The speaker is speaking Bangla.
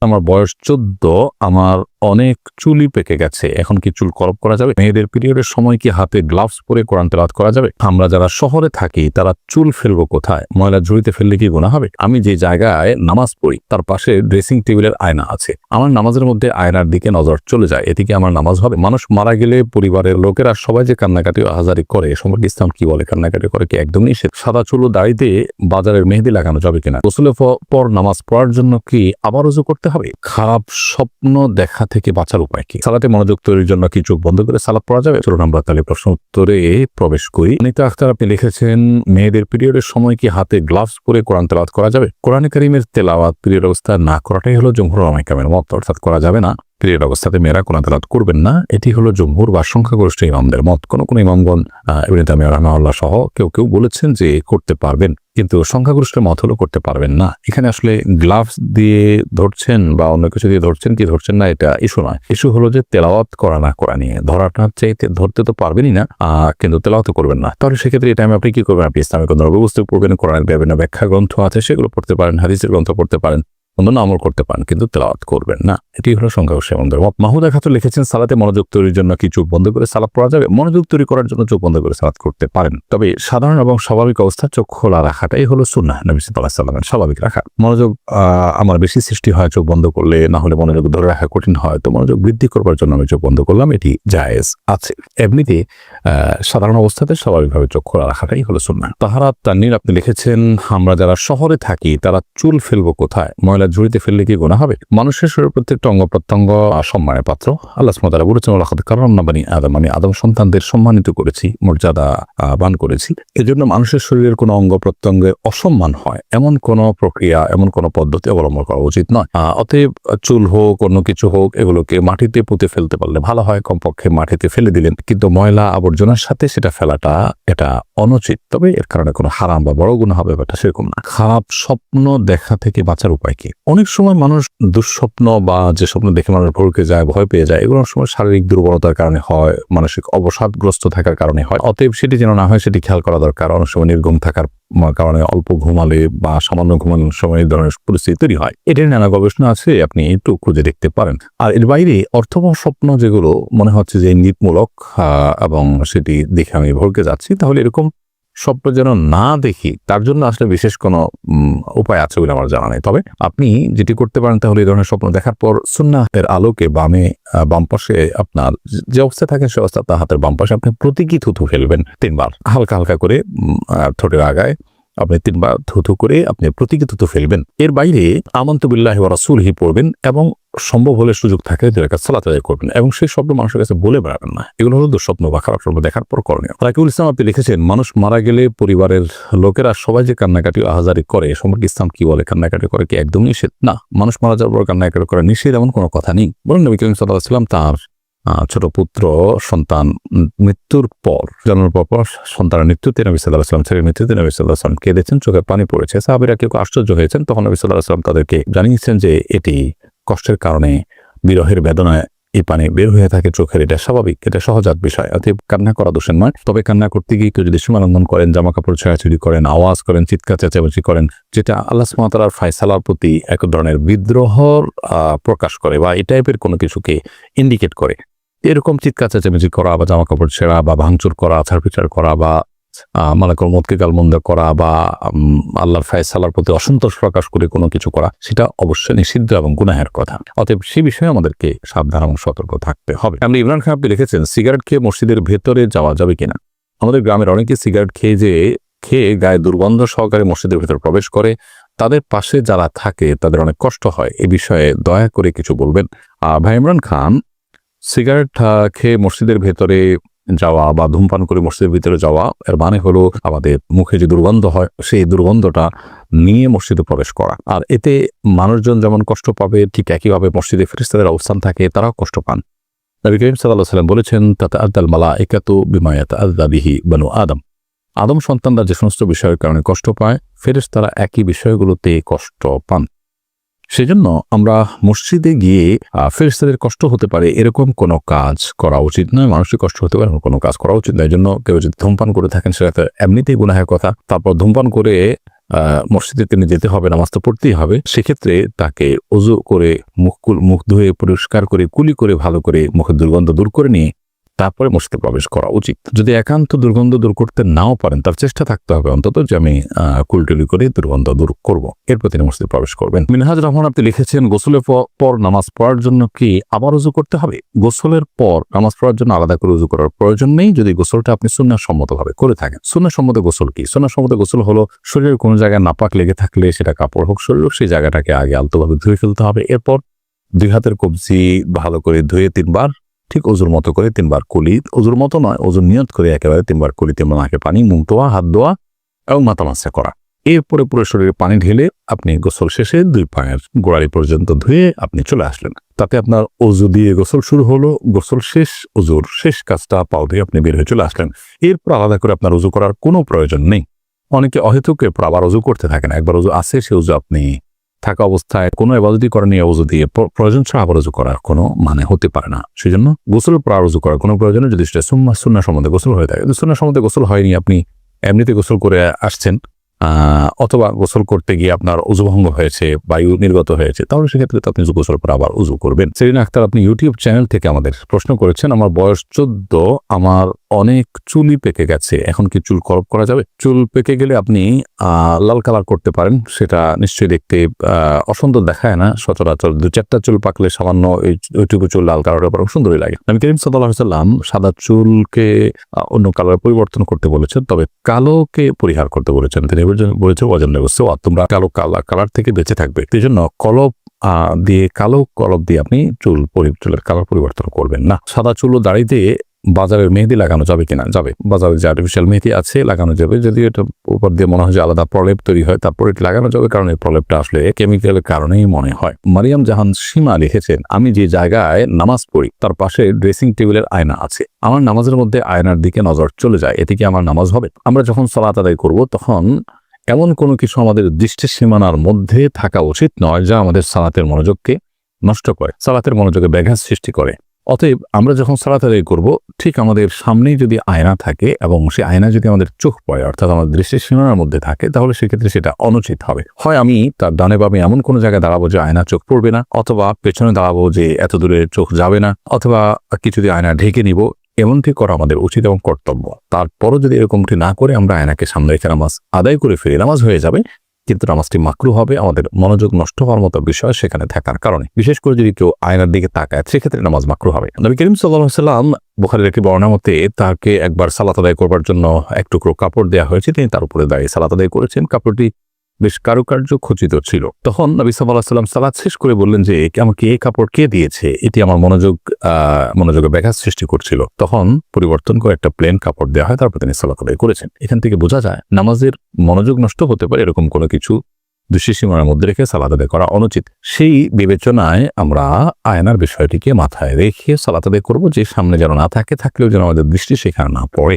আমার বয়স 14, আমার অনেক চুলই পেকে গেছে, এখন কি চুল কলপ করা যাবে? মেয়েদের পিরিয়ডের সময় কি হাতে গ্লাভস পরে কোরআন তেলাওয়াত করা যাবে? আমরা যারা শহরে থাকি তারা চুল ফেলবো কোথায়? ময়লা ঝুড়িতে ফেললে কি গুনাহ হবে? আমি যে জায়গায় নামাজ পড়ি তার পাশে ড্রেসিং টেবিলের আয়না আছে, আমার নামাজের মধ্যে আয়নার দিকে নজর চলে যায়, এতে কি আমার নামাজ হবে? মানুষ মারা গেলে পরিবারের লোকেরা সবাই যে কান্নাকাটি আহাজারি করে, সম্পর্কে ইসলাম কি বলে? কান্নাকাটি করে কি একদম নিষেধ? সাদা চুল ও দাড়িতে বাজারের মেহেদি লাগানো যাবে কিনা? গোসলের পর নামাজ পড়ার জন্য কি আবার ওযু করতে হবে? খারাপ স্বপ্ন দেখা থেকে বাঁচার উপায় কি? সালাতে মনোযোগ তৈরির জন্য কি চোখ বন্ধ করে সালাত পড়া যাবে? চলুন আমরা তাহলে প্রশ্ন উত্তরে প্রবেশ করি। অনিতা আখতার আপনি লিখেছেন, মেয়েদের পিরিয়ডের সময় কি হাতে গ্লাভস পরে কোরআন তেলাওয়াত করা যাবে? কোরআনে কারীমের তেলাওয়াত পিরিয়ড অবস্থায় না করাটাই হলো জমহুর উলামায়ে কেরামের মত, অর্থাৎ করা যাবে না। পিরিয়ড অবস্থাতে মেয়েরা কোরআন তেলাওয়াত করবেন না, এটি হলো জমহুর বা সংখ্যাগরিষ্ঠ ইমামদের মত। কোন কোন ইমামগণ ইবনে তাইমিয়া রাহিমাহুল্লাহ সহ কেউ কেউ বলেছেন যে করতে পারবেন, কিন্তু সংখ্যাগরিষ্ঠের মত হলো করতে পারবেন না। এখানে আসলে গ্লাভস দিয়ে ধরছেন বা অন্য কিছু দিয়ে ধরছেন কি ধরছেন না, এটা ইস্যু নয়। ইস্যু হলো যে তেলাওয়াত করা না করা নিয়ে। ধরাটা চাইতে ধরতে তো পারবেনই না, কিন্তু তেলাওয়াত করবেন না। তাহলে সেক্ষেত্রে এই টাইমে আপনি কি করবেন? আপনি ইসলামিক নববস্তু পড়বেন, কোরআনের বিভিন্ন ব্যাখ্যা গ্রন্থ আছে সেগুলো পড়তে পারেন, হাদিসের গ্রন্থ পড়তে পারেন, অন্যান্য আমল করতে পারেন, কিন্তু তেলাওয়াত করবেন না। এটি হলো সংখ্যাগরিষ্ঠ ইমামদের মত। মাহমুদা খাতুন লিখেছেন, সালাতে মনোযোগ তৈরির জন্য কি চোখ বন্ধ করে সালাত পড়া যাবে? মনোযোগ তৈরি করার জন্য চোখ বন্ধ করে সালাত করতে পারেন, তবে সাধারণ এবং স্বাভাবিক অবস্থা চোখ খোলা রাখাটাই হলো সুন্নাহ নবী সাল্লাল্লাহু আলাইহি ওয়াসাল্লামের। স্বাভাবিক রাখা। মনোযোগ আমার বেশি সৃষ্টি হয় চোখ বন্ধ করলে, না হলে মনোযোগ ধরে রাখা কঠিন হয়, তো মনোযোগ বৃদ্ধি করবার জন্য আমি চোখ বন্ধ করলাম, এটি জায়েজ আছে। এমনিতে সাধারণ অবস্থাতে স্বাভাবিকভাবে চোখ খোলা রাখাটাই হলো সুন্নাহ। তাহারাত তাননীর আপনি লিখেছেন, আমরা যারা শহরে থাকি তারা চুল ফেলবো কোথায়? ময়লা ঝুড়িতে ফেললে কি গুনাহ হবে? মানুষের শরীরের প্রত্যেকটা অঙ্গ প্রত্যঙ্গ সম্মানের পাত্র। আল্লাহ সুবহানাহু ওয়া তাআলা বলেছেন, ওয়ালাকাদ কাররামনা বানি আদম, আমি আদম সন্তানদের সম্মানিত করেছি, মর্যাদা বান করেছি। এজন্য মানুষের শরীরের কোনো অঙ্গ প্রত্যঙ্গে অসম্মান হয় এমন কোন প্রক্রিয়া, এমন কোন পদ্ধতি অবলম্বন করা উচিত নয়। অতএব চুল হোক অন্য কিছু হোক, এগুলোকে মাটিতে পুঁতে ফেলতে পারলে ভালো হয়, কমপক্ষে মাটিতে ফেলে দিলেন, কিন্তু ময়লা আবর্জনার সাথে সেটা ফেলাটা এটা অনুচিত। তবে এর কারণে কোনো হারাম বা বড় গুনাহ হবে ব্যাপারটা সেরকম না। খারাপ স্বপ্ন দেখা থেকে বাঁচার উপায় কি? অনেক সময় মানুষ দুঃস্বপ্ন বা যে স্বপ্ন দেখে মানুষ ভরকে যায়, ভয় পেয়ে যায়, এগুলো সময় শারীরিক দুর্বলতার কারণে হয়, মানসিক অবসাদগ্রস্ত থাকার কারণে হয়। অতএব সেটি যেন না হয় সেটি খেয়াল করা দরকার। অনেক সময় নির্ঘুম থাকার কারণে অল্প ঘুমালে বা সামান্য ঘুমানোর সময় এই ধরনের পরিস্থিতি তৈরি হয়। এটার নানা গবেষণা আছে, আপনি একটু খুঁজে দেখতে পারেন। আর এর বাইরে অর্থবহ স্বপ্ন যেগুলো মনে হচ্ছে যে ইঙ্গিতমূলক এবং সেটি দেখে আমি ভরকে যাচ্ছি, তাহলে এরকম স্বপ্ন যেন না দেখি, তার জন্য আসলে বিশেষ কোনো উপায় আছে বলে আমার জানা নেই। তবে আপনি যেটি করতে পারেন, তাহলে এই ধরনের স্বপ্ন দেখার পর সুন্নাহের আলোকে বাম পাশে আপনার যে অবস্থায় থাকেন সে অবস্থা, তার হাতের বাম পাশে আপনি প্রতীকী থুথু ফেলবেন 3 বার, হালকা হালকা করে ঠোঁটের আগায় আপনি 3 বার থুথু করে আপনি প্রতীকী থুথু ফেলবেন। এর বাইরে আমানতু বিল্লাহি ওয়া রাসূলিহি পড়বেন এবং সম্ভব হলে সুযোগ থাকলে 2 রাকাত সালাত আদায় করবেন এবং সেই স্বপ্ন মানুষের কাছে বলে বেড়াবেন না। এগুলো হলো দুঃস্বপ্ন বা খারাপ স্বপ্ন দেখার পর করণীয়। রাকিবুল ইসলাম আপনি লিখেছেন, মানুষ মারা গেলে পরিবারের লোকেরা সবাই যে কান্নাকাটি আহাজারি করে, সম্পর্কে ইসলাম কি বলে? কান্নাকাটি করে কি একদম নিষেধ? না, মানুষ মারা যাওয়ার পর কান্নাকাটি করা নিষেধ এমন কোনো কথা নেই। বরং নবী করিম সাল্লাল্লাহু আলাইহি ওয়াসাল্লাম তার ছোট পুত্র সন্তান মৃত্যুর পর, জন্মের পর সন্তানের মৃত্যুতে নবী সাল্লাল্লাহু আলাইহি ওয়াসাল্লাম, ছেলের মৃত্যুতে নবী সাল্লাল্লাহু আলাইহি ওয়াসাল্লাম কেঁদেছেন, চোখে পানি পড়েছে। সাহাবীরা কেউ আশ্চর্য হয়েছেন, তখন নবী সাল্লাল্লাহু আলাইহি ওয়াসাল্লাম তাদেরকে জানিয়েছেন যে এটি কষ্টের কারণে, বিরহের বেদনায় এই পানি বের হয়ে থাকে চোখের, এটা স্বাভাবিক, এটা সহজাত বিষয়। অতএব কান্না করা দোষের নয়। তবে কান্না করতে গিয়ে কেউ যদি সীমালঙ্ঘন করেন, জামা কাপড় ছেঁড়াছুড়ি করেন, আওয়াজ করেন, চিৎকার চেঁচামেচি করেন, যেটা আল্লাহ সুবহানাহু ওয়া তাআলার ফায়সালার প্রতি এক ধরনের বিদ্রোহর প্রকাশ করে বা এই টাইপের কোনো কিছুকে ইন্ডিকেট করে, এরকম চিৎকার চেঁচামেচি করা বা জামা কাপড় ছেঁড়া বা ভাঙচুর করা, আছাড় করা বা মালাকুল মউতকে গালমন্দ করা বা আল্লাহর ফায়সালার প্রতি অসন্তোষ প্রকাশ করে কোনো কিছু করা, সেটা অবশ্যই নিষিদ্ধ এবং গুনাহের কথা। অতএব সে বিষয়ে আমাদেরকে সাবধান এবং সতর্ক থাকতে হবে। আপনি ইমরান খান আপনি লিখেছেন, সিগারেট খেয়ে মসজিদের ভেতরে যাওয়া যাবে কিনা? আমাদের গ্রামের অনেকে সিগারেট খেয়ে গায়ে দুর্গন্ধ সহকারে মসজিদের ভেতর প্রবেশ করে, তাদের পাশে যারা থাকে তাদের অনেক কষ্ট হয়। এ বিষয়ে দয়া করে কিছু বলবেন। ভাই ইমরান খান, সিগারেট খেয়ে মসজিদের ভেতরে যাওয়া বা ধূমপান করে মসজিদের ভিতরে যাওয়া, এর মানে হলো আমাদের মুখে যে দুর্গন্ধ হয় সেই দুর্গন্ধটা নিয়ে মসজিদে প্রবেশ করা। আর এতে মানুষজন যেমন কষ্ট পাবে, ঠিক একইভাবে মসজিদে ফেরেশতাদের অবস্থান থাকে, তারাও কষ্ট পান। নবী করিম সাল্লাল্লাহু আলাইহি ওয়াসাল্লাম বলেছেন, তাতাআদ্দাল মালাইকাতু বিমা ইয়াতাআদ্দা বিহি বানু আদম। আদম সন্তানরা যে সমস্ত বিষয়ের কারণে কষ্ট পায়, ফেরেশতারা একই বিষয়গুলোতে কষ্ট পান। সেজন্য আমরা মসজিদে গিয়ে ফেরেশতাদের কষ্ট হতে পারে এরকম কোনো কাজ করা উচিত নয়, মানুষের কষ্ট হতে পারে কোনো কাজ করা উচিত নয়। এই জন্য কেউ যদি ধূমপান করে থাকেন, সেটা এমনিতেই গুনাহের কথা। তারপর ধূমপান করে মসজিদে তিনি যেতে হবে, নামাজ তো পড়তেই হবে, সেক্ষেত্রে তাকে ওযু করে মুখ ধুয়ে পরিষ্কার করে কুলি করে ভালো করে মুখের দুর্গন্ধ দূর করে নিয়ে তারপরে মসজিদে প্রবেশ করা উচিত। যদি একান্ত দুর্গন্ধ দূর করতে নাও পারেন, তার চেষ্টা থাকতে হবে অন্তত যে আমি কুলটুলি করে দুর্গন্ধ দূর করব, এরপর তিনি মসজিদে প্রবেশ করবেন। মিনহাজ রহমান আপনি লিখেছেন, গোসলের পর নামাজ পড়ার জন্য কি আবার উযু করতে হবে? গোসলের পর নামাজ পড়ার জন্য আলাদা করে উযু করার প্রয়োজন নেই, যদি গোসলটা আপনি সুন্নাহসম্মতভাবে করে থাকেন। সুন্নাহসম্মত গোসল কি? সুন্নাহসম্মত গোসল হলো শরীরের কোনো জায়গায় নাপাক লেগে থাকলে, সেটা কাপড় হোক শরীর হোক, সেই জায়গাটাকে আগে আলতোভাবে ধুয়ে ফেলতে হবে। এরপর 2 হাতের কবজি ভালো করে ধুয়ে 3 বার ঠিক ওজুর মতো করে 3 বার কুলি, ওজুর মতো নয়, ওজুর নিয়ত করে একেবারে 3 বার কুলি, 3 বার নাকে পানি, মুখ ধোয়া, হাত ধোয়া এবং মাথা মাসা করা। এরপরে পুরো শরীরে পানি ঢেলে আপনি গোসল শেষে 2 পায়ের গোড়ালি পর্যন্ত ধুয়ে আপনি চলে আসলেন। তাতে আপনার ওজু দিয়ে গোসল শুরু হলো, গোসল শেষ, ওজুর শেষ কাজটা পাও ধুয়ে আপনি বের হয়ে চলে আসলেন। এরপর আলাদা করে আপনার ওজু করার কোনো প্রয়োজন নেই। অনেকে অহেতুক এরপর আবার ওজু করতে থাকেন। একবার ওজু আছে, সে ওজু আপনি থাকা অবস্থায় কোনো ইবাদতই করেনি, ওযু দিয়ে প্রয়োজন ছাড়া আবার ওযু করার কোনো মানে হতে পারে না। সেজন্য গোসলের পর ওযু করার কোনো প্রয়োজন নেই, যদি সেটা সুন্নাহসম্মত গোসল হয়ে থাকে। সুন্নাহসম্মত গোসল হয়নি, আপনি এমনিতে গোসল করে আসছেন, অথবা গোসল করতে গিয়ে আপনার ওযু ভঙ্গ হয়েছে, বায়ু নির্গত হয়েছে, তাহলে সেক্ষেত্রে তো আপনি গোসল পর আবার ওযু করবেন। সেরিনা আক্তার আপনি ইউটিউব চ্যানেল থেকে আমাদের প্রশ্ন করেছেন, আমার বয়স 14, আমার অনেক চুলই পেকে গেছে, এখন কি চুল কলপ করা যাবে? চুল পেকে গেলে আপনি লাল কালার করতে পারেন, সেটা নিশ্চয়ই দেখতে অসুন্দর দেখায় না। সচরাচর 2-4টা চুল পাকলে সামান্য ওইটুকু চুল লাল কালারের পর সুন্দরই লাগে। নবী করিম সাল্লাল্লাহু আলাইহি ওয়াসাল্লাম সাদা চুলকে অন্য কালারে পরিবর্তন করতে বলেছেন, তবে কালোকে পরিহার করতে বলেছেন। তিনি বলেছেন তোমরা কালো কালার থেকে বেঁচে থাকবে, সেই জন্য কলপ কালো কলপ দিয়ে আপনি চুলের কালার পরিবর্তন করবেন না। সাদা চুল ও দাড়িতে বাজারের মেহেদি লাগানো যাবে কিনা? যাবে। বাজারে যে আর্টিফিশিয়াল মেহেদি আছে লাগানো যাবে, যদি এটা উপর দিয়ে মনে হয় যে আলাদা প্রলেপ তৈরি হয়, তারপর এটি লাগানো যাবে, কারণ এই প্রলেপটা আসলে কেমিক্যালের কারণেই মনে হয়। মারিয়াম জাহান সীমা লিখেছেন, আমি যে জায়গায় নামাজ পড়ি তার পাশে ড্রেসিং টেবিলের আয়না আছে, আমার নামাজের মধ্যে আয়নার দিকে নজর চলে যায়, এতে কি আমার নামাজ হবে? আমরা যখন সালাত আদায় করব তখন এমন কোনো কিছু আমাদের দৃষ্টির সীমানার মধ্যে থাকা উচিত নয় যা আমাদের সালাতের মনোযোগকে নষ্ট করে, সালাতের মনোযোগে ব্যাঘাত সৃষ্টি করে। অতএব আমরা যখন সালাত আদায় করব, ঠিক আমাদের সামনেই যদি আয়না থাকে এবং সেই আয়না যদি আমাদের চোখ পড়ে, অর্থাৎ আমাদের দৃষ্টির সীমানার মধ্যে থাকে, তাহলে সেক্ষেত্রে সেটা অনুচিত হবে। হয় আমি তার ডানে বামে এমন কোনো জায়গায় দাঁড়াবো যে আয়না চোখ পড়বে না, অথবা পেছনে দাঁড়াবো যে এত দূরে চোখ যাবে না, অথবা কিছু দিয়ে আয়না ঢেকে নিব, এমনটি করা আমাদের উচিত এবং কর্তব্য। তারপরও যদি এরকমটি না করে আমরা আয়নাকে সামনে রেখে নামাজ আদায় করে ফিরি, নামাজ হয়ে যাবে, কিন্তু নামাজটি মাকরু হবে, আমাদের মনোযোগ নষ্ট হওয়ার মতো বিষয় সেখানে থাকার কারণে। বিশেষ করে যদি কেউ আয়নার দিকে তাকায়, সেক্ষেত্রে নামাজ মাকরু হবে। নবী করিম সাল্লাল্লাহু আলাইহি ওয়াসাল্লাম বুখারীর একটি বর্ণনা মতে তাকে একবার সালাত আদায় করবার জন্য এক টুকরো কাপড় দেওয়া হয়েছে, তিনি তার উপরে দাঁড়িয়ে সালাত আদায় করেছেন। কাপড়টি বেশ কারুকার্য খচিত ছিল। তখন নবী সাল্লাল্লাহু আলাইহি ওয়াসাল্লাম সালাত শেষ করে বললেন যে আমাকে এই কাপড় কে দিয়েছে, এটি আমার মনোযোগে ব্যাঘাত সৃষ্টি করছিল। তখন পরিবর্তন করে একটা প্লেন কাপড় দেওয়া হয়, তারপর তিনি সালাত আদায় করেছেন। এখান থেকে বোঝা যায় নামাজের মনোযোগ নষ্ট হতে পারে, এরকম কোনো কিছু দৃষ্টির সীমানার মধ্যে রেখে সালাত আদায় করা অনুচিত। সেই বিবেচনায় আমরা আয়নার বিষয়টিকে মাথায় রেখে সালাত আদায় করবো, যে সামনে যেন না থাকে, থাকলেও যেন আমাদের দৃষ্টি সেখানে না পড়ে।